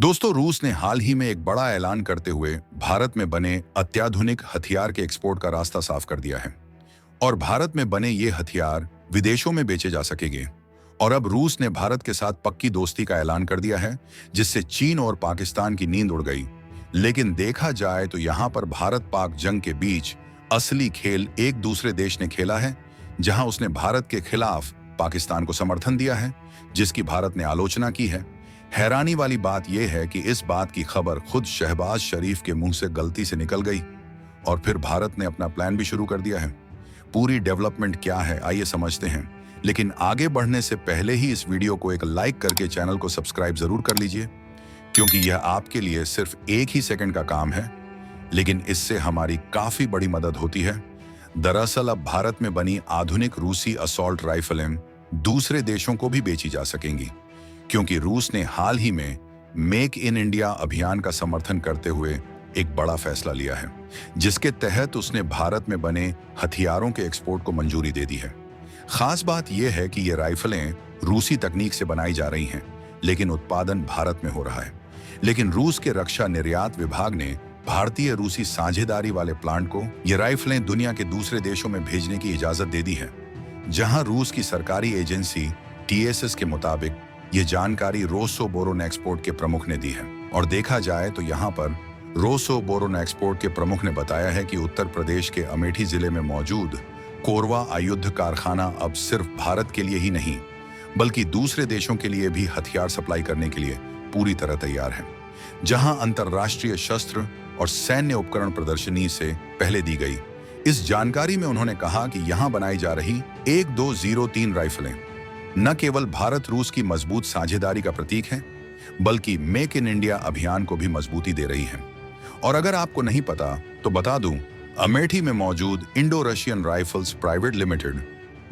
दोस्तों, रूस ने हाल ही में एक बड़ा ऐलान करते हुए भारत में बने अत्याधुनिक हथियार के एक्सपोर्ट का रास्ता साफ कर दिया है और भारत में बने ये हथियार विदेशों में बेचे जा सकेंगे। और अब रूस ने भारत के साथ पक्की दोस्ती का ऐलान कर दिया है, जिससे चीन और पाकिस्तान की नींद उड़ गई। लेकिन देखा जाए तो यहाँ पर भारत पाक जंग के बीच असली खेल एक दूसरे देश ने खेला है, जहां उसने भारत के खिलाफ पाकिस्तान को समर्थन दिया है, जिसकी भारत ने आलोचना की है। हैरानी वाली बात यह है कि इस बात की खबर खुद शहबाज शरीफ के मुंह से गलती से निकल गई और फिर भारत ने अपना प्लान भी शुरू कर दिया है। पूरी डेवलपमेंट क्या है, आइए समझते हैं। लेकिन आगे बढ़ने से पहले ही इस वीडियो को एक लाइक करके चैनल को सब्सक्राइब जरूर कर लीजिए, क्योंकि यह आपके लिए सिर्फ एक ही सेकंड का काम है, लेकिन इससे हमारी काफी बड़ी मदद होती है। दरअसल अब भारत में बनी आधुनिक रूसी असॉल्ट राइफलें दूसरे देशों को भी बेची जा सकेंगी, क्योंकि रूस ने हाल ही में मेक इन इंडिया अभियान का समर्थन करते हुए एक बड़ा फैसला लिया है, जिसके तहत उसने भारत में बने हथियारों के एक्सपोर्ट को मंजूरी दे दी है। खास बात यह है कि ये राइफलें रूसी तकनीक से बनाई जा रही हैं, लेकिन उत्पादन भारत में हो रहा है। लेकिन रूस के रक्षा निर्यात विभाग ने भारतीय रूसी साझेदारी वाले प्लांट को ये राइफलें दुनिया के दूसरे देशों में भेजने की इजाजत दे दी है, जहां रूस की सरकारी एजेंसी TSS के मुताबिक ये जानकारी रोसोबोरोनेक्सपोर्ट के प्रमुख ने दी है। और देखा जाए तो यहाँ पर रोसोबोरोनेक्सपोर्ट के प्रमुख ने बताया है कि उत्तर प्रदेश के अमेठी जिले में मौजूद कोरवा आयुध कारखाना अब सिर्फ भारत के लिए ही नहीं, बल्कि दूसरे देशों के लिए भी हथियार सप्लाई करने के लिए पूरी तरह तैयार है, जहां अंतर्राष्ट्रीय शस्त्र और सैन्य उपकरण प्रदर्शनी से पहले दी गई। इस जानकारी में उन्होंने कहा कि यहां बनाई जा रही 1203 राइफलें न केवल भारत रूस की मजबूत साझेदारी का प्रतीक है, बल्कि मेक इन इंडिया अभियान को भी मजबूती दे रही है। और अगर आपको नहीं पता तो बता दूं, अमेठी में मौजूद Indo Russian rifles private limited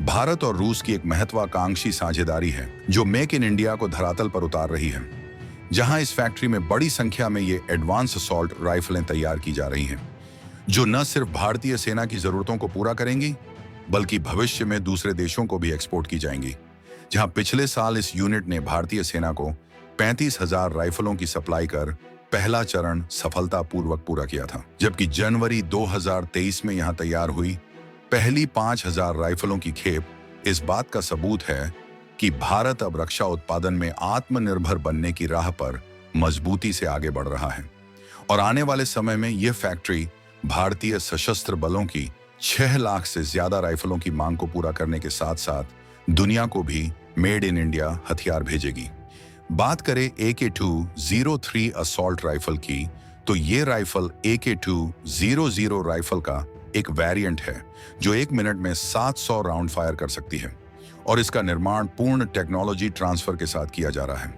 Bharat और रूस की एक महत्वाकांक्षी साझेदारी है, जो मेक इन इंडिया को धरातल पर उतार रही है, जहां इस फैक्ट्री में बड़ी संख्या में ये एडवांस असॉल्ट राइफलें तैयार की जा रही हैं, जो न सिर्फ भारतीय सेना की जरूरतों को पूरा करेंगी, बल्कि भविष्य में दूसरे देशों को भी एक्सपोर्ट की जाएंगी। जहां पिछले साल इस यूनिट ने भारतीय सेना को 35,000 राइफलों की सप्लाई कर पहला चरण सफलतापूर्वक पूरा किया था, जबकि जनवरी 2023 में यहां तैयार हुई पहली 5,000 राइफलों की खेप इस बात का सबूत है कि भारत अब रक्षा उत्पादन में आत्मनिर्भर बनने की राह पर मजबूती से आगे बढ़ रहा है। और आने वाले समय में यह फैक्ट्री भारतीय सशस्त्र बलों की 6 लाख से ज्यादा राइफलों की मांग को पूरा करने के साथ साथ दुनिया को भी मेड इन इंडिया हथियार भेजेगी। बात करें AK-203 असॉल्ट राइफल की, तो ये राइफल AK-200 राइफल का एक वेरिएंट है, जो 1 मिनट में 700 राउंड फायर कर सकती है, और इसका निर्माण पूर्ण टेक्नोलॉजी ट्रांसफर के साथ किया जा रहा है।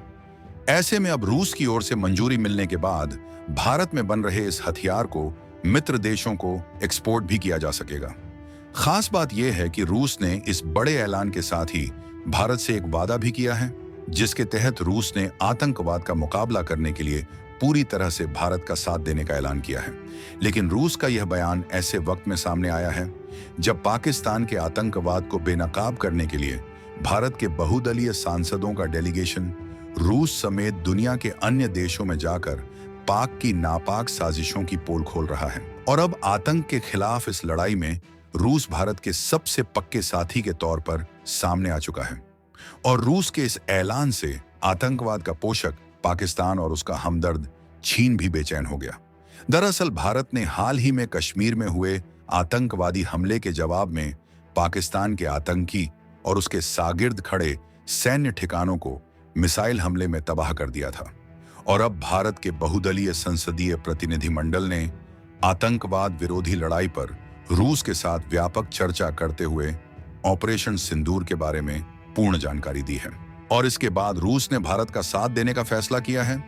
ऐसे में अब रूस की ओर से मंजूरी मिलने के बाद भारत में बन रहे इस हथियार को मित्र देशों को एक्सपोर्ट भी किया जा सकेगा। खास बात यह है कि रूस ने इस बड़े ऐलान के साथ ही भारत से एक वादा भी किया है, जिसके तहत रूस ने आतंकवाद का मुकाबला करने के लिए पूरी तरह से भारत का साथ देने का ऐलान किया है। लेकिन रूस का यह बयान ऐसे वक्त में सामने आया है जब पाकिस्तान के आतंकवाद को बेनकाब करने के लिए भारत के बहुदलीय सांसदों का डेलीगेशन रूस समेत दुनिया के अन्य देशों में जाकर पाक की नापाक साजिशों की पोल खोल रहा है। और अब आतंक के खिलाफ इस लड़ाई में रूस भारत के सबसे पक्के साथी के तौर पर सामने आ चुका है। और रूस के इस ऐलान से आतंकवाद का पोषक पाकिस्तान और उसका हमदर्द चीन भी बेचैन हो गया। दरअसल भारत ने हाल ही में कश्मीर में हुए आतंकवादी हमले के जवाब में पाकिस्तान के आतंकी और उसके सागिर्द खड़े सैन्य ठिकानों को मिसाइल हमले में तबाह कर दिया था। और अब भारत के बहुदलीय संसदीय प्रतिनिधिमंडल ने आतंकवाद विरोधी लड़ाई पर रूस के साथ व्यापक चर्चा करते हुए ऑपरेशन सिंदूर के बारे में पूर्ण जानकारी दी है। और इसके बाद रूस ने भारत का साथ देने का फैसला किया है।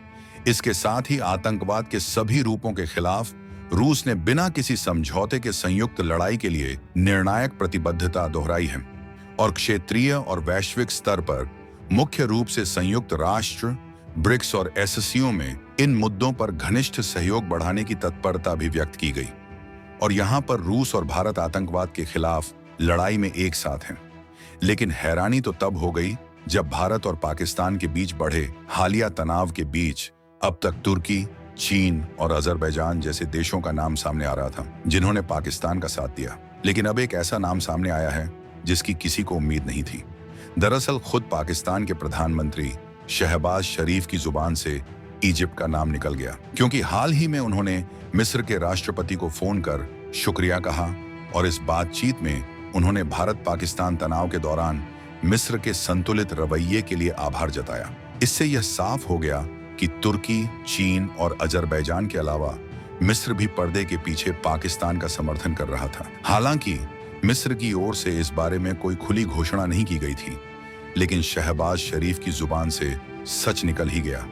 इसके साथ ही आतंकवाद के सभी रूपों के खिलाफ रूस ने बिना किसी समझौते के संयुक्त लड़ाई के लिए निर्णायक प्रतिबद्धता दोहराई है। और क्षेत्रीय और वैश्विक स्तर पर मुख्य रूप से संयुक्त राष्ट्र, ब्रिक्स और SCO में इन मुद्दों पर घनिष्ठ सहयोग बढ़ाने की तत्परता भी व्यक्त की गई। और यहाँ पर रूस और भारत आतंकवाद के खिलाफ लड़ाई में एक साथ हैं। लेकिन हैरानी तो तब हो गई जब भारत और पाकिस्तान के बीच बढ़े हालिया तनाव के बीच अब तक तुर्की, चीन और अजरबैजान जैसे देशों का नाम सामने आ रहा था जिन्होंने पाकिस्तान का साथ दिया, लेकिन अब एक ऐसा नाम सामने आया है जिसकी किसी को उम्मीद नहीं थी। दरअसल खुद पाकिस्तान के प्रधानमंत्री शहबाज शरीफ की जुबान से इजिप्ट का नाम निकल गया, क्योंकि हाल ही में उन्होंने मिस्र के राष्ट्रपति को फोन कर शुक्रिया कहा और इस बातचीत में उन्होंने भारत पाकिस्तान तनाव के दौरान मिस्र के संतुलित रवैये के लिए आभार जताया। इससे यह साफ हो गया कि तुर्की, चीन और अजरबैजान के अलावा मिस्र भी पर्दे के पीछे पाकिस्तान का समर्थन कर रहा था। हालांकि मिस्र की ओर से इस बारे में कोई खुली घोषणा नहीं की गई थी, लेकिन शहबाज शरीफ की जुबान से सच निकल ही गया।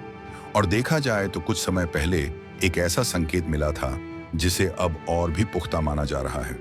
और देखा जाए तो कुछ समय पहले एक ऐसा संकेत मिला था जिसे अब और भी पुख्ता माना जा रहा है,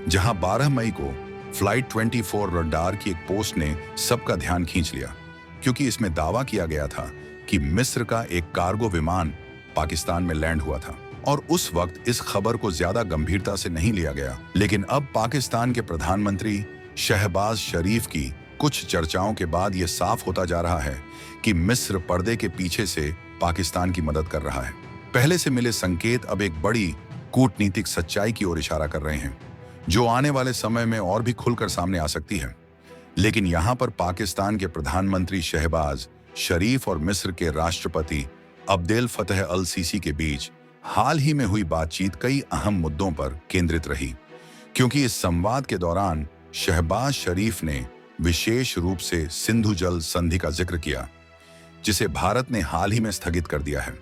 जहां 12 मई को फ्लाइट 24 रडार की एक पोस्ट ने सबका ध्यान खींच लिया, क्योंकि इसमें दावा किया गया था कि मिस्र का एक कार्गो विमान पाकिस्तान में लैंड हुआ था। और उस वक्त इस खबर को ज्यादा गंभीरता से नहीं लिया गया, लेकिन अब पाकिस्तान के प्रधानमंत्री शहबाज शरीफ की कुछ चर्चाओं के बाद यह साफ होता जा रहा है कि मिस्र पर्दे के पीछे से पाकिस्तान की मदद कर रहा है। पहले से मिले संकेत अब एक बड़ी कूटनीतिक सच्चाई की ओर इशारा कर रहे हैं, जो आने वाले समय में और भी खुलकर सामने आ सकती है। लेकिन यहाँ पर पाकिस्तान के प्रधानमंत्री शहबाज शरीफ और मिस्र के राष्ट्रपति अब्देल फतह अल सीसी के बीच हाल ही में हुई बातचीत कई अहम मुद्दों पर केंद्रित रही, क्योंकि इस संवाद के दौरान शहबाज शरीफ ने विशेष रूप से सिंधु जल संधि का जिक्र किया, जिसे भारत ने हाल ही में स्थगित कर दिया है।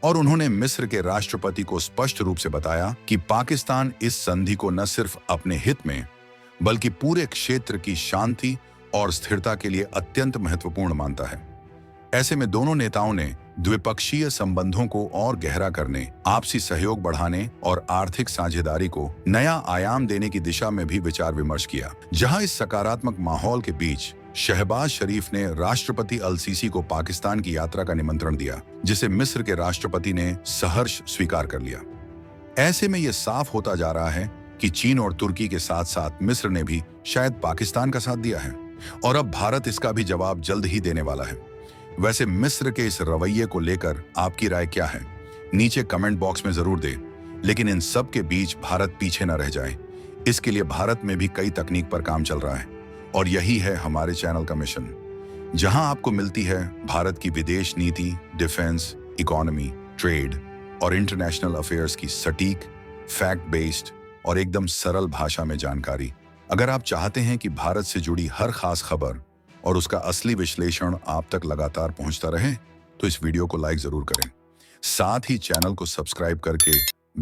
और उन्होंने मिस्र के राष्ट्रपति को स्पष्ट रूप से बताया कि पाकिस्तान इस संधि को न सिर्फ अपने हित में बल्कि पूरे क्षेत्र की शांति और स्थिरता के लिए अत्यंत महत्वपूर्ण मानता है। ऐसे में दोनों नेताओं ने द्विपक्षीय संबंधों को और गहरा करने, आपसी सहयोग बढ़ाने और आर्थिक साझेदारी को नया आयाम देने की दिशा में भी विचार विमर्श किया। जहां इस सकारात्मक माहौल के बीच शहबाज शरीफ ने राष्ट्रपति अल सीसी को पाकिस्तान की यात्रा का निमंत्रण दिया, जिसे मिस्र के राष्ट्रपति ने सहर्ष स्वीकार कर लिया। ऐसे में यह साफ होता जा रहा है कि चीन और तुर्की के साथ साथ मिस्र ने भी शायद पाकिस्तान का साथ दिया है, और अब भारत इसका भी जवाब जल्द ही देने वाला है। वैसे मिस्र के इस रवैये को लेकर आपकी राय क्या है? नीचे कमेंट बॉक्स में जरूर दें। लेकिन इन सब के बीच भारत पीछे न रह जाए, इसके लिए भारत में भी कई तकनीक पर काम चल रहा है, और यही है हमारे चैनल का मिशन, जहां आपको मिलती है भारत की विदेश नीति, डिफेंस, इकोनॉमी, ट्रेड और इंटरनेशनल अफेयर्स की सटीक, फैक्ट बेस्ड और एकदम सरल भाषा में जानकारी। अगर आप चाहते हैं कि भारत से जुड़ी हर खास खबर और उसका असली विश्लेषण आप तक लगातार पहुंचता रहे, तो इस वीडियो को लाइक जरूर करें। साथ ही चैनल को सब्सक्राइब करके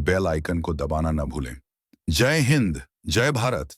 बेल आइकन को दबाना न भूलें। जय हिंद, जय भारत।